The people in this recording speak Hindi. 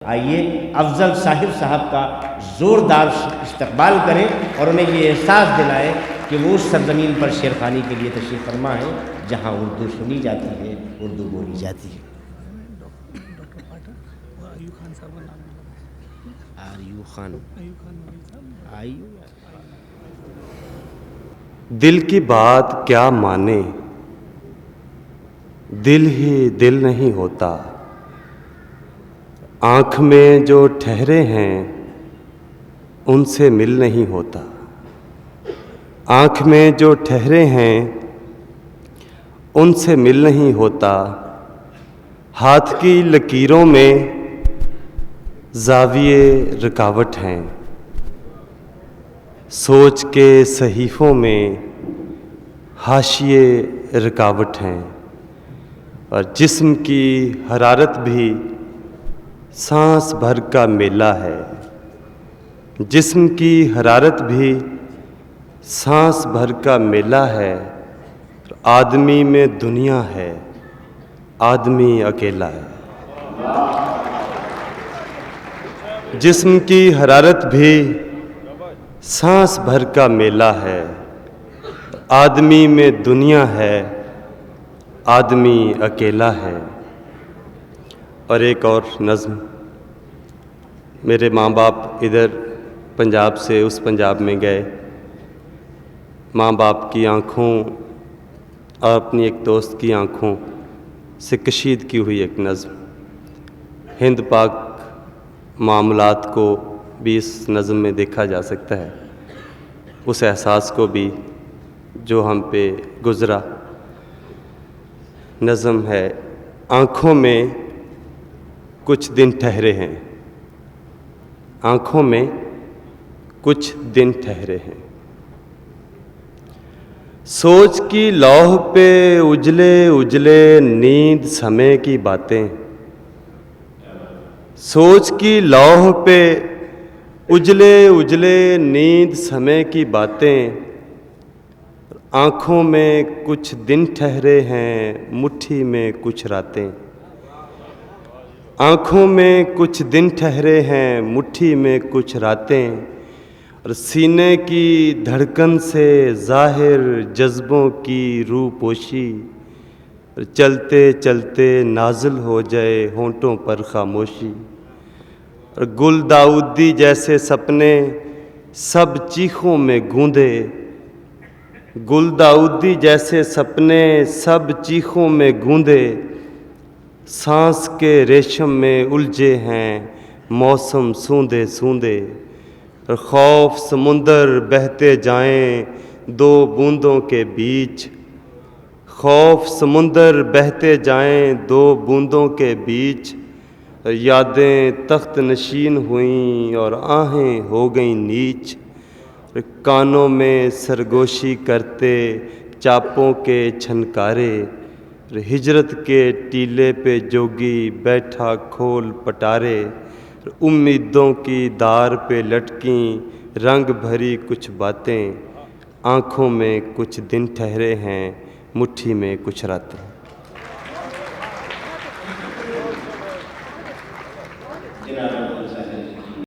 आइए अफजल साहिब साहब का ज़ोरदार इस्तकबाल करें और उन्हें ये एहसास दिलाएं कि वो उस सरज़मीन पर शेरखानी के लिए तशरीफ़ फरमा है जहाँ उर्दू सुनी जाती है, उर्दू बोली जाती है। आयू खान दिल की बात क्या माने, दिल ही दिल नहीं होता। आँख में जो ठहरे हैं उनसे मिल नहीं होता। आँख में जो ठहरे हैं उनसे मिल नहीं होता। हाथ की लकीरों में ज़ाविये रुकावट हैं। सोच के सहीफ़ों में हाशिए रुकावट हैं। और जिस्म की हरारत भी सांस भर का मेला है। जिस्म की हरारत भी सांस भर का मेला है। आदमी में दुनिया है, आदमी अकेला है। जिस्म की हरारत भी सांस भर का मेला है। आदमी में दुनिया है, आदमी अकेला है। और एक और नज़्म। मेरे माँ बाप इधर पंजाब से उस पंजाब में गए। माँ बाप की आँखों और अपनी एक दोस्त की आँखों से कशीद की हुई एक नज़्म। हिंद पाक मामलात को भी इस नज़्म में देखा जा सकता है, उस एहसास को भी जो हम पे गुज़रा। नज़्म है, आँखों में कुछ दिन ठहरे हैं। आँखों में कुछ दिन ठहरे हैं। सोच की लौह पे उजले उजले नींद समय की बातें। सोच की लौह पे उजले उजले नींद समय की बातें। आँखों में कुछ दिन ठहरे हैं, मुट्ठी में कुछ रातें। आँखों में कुछ दिन ठहरे हैं, मुट्ठी में कुछ रातें। और सीने की धड़कन से ज़ाहिर जज्बों की रूपोशी। चलते चलते नाज़िल हो जाए होंठों पर खामोशी। और गुल दाऊदी जैसे सपने सब चीखों में गूंदे। गुल दाऊदी जैसे सपने सब चीखों में गूंदे। सांस के रेशम में उलझे हैं मौसम सूंदे सूंदे। और खौफ समुंदर बहते जाएं दो बूंदों के बीच। खौफ समुंदर बहते जाएं दो बूंदों के बीच। और यादें तख्त नशीन हुईं और आहें हो गईं नीच। और कानों में सरगोशी करते चापों के छनकारे। हिजरत के टीले पे जोगी बैठा खोल पटारे। उम्मीदों की दार पे लटकीं रंग भरी कुछ बातें। आँखों में कुछ दिन ठहरे हैं, मुट्ठी में कुछ रातें।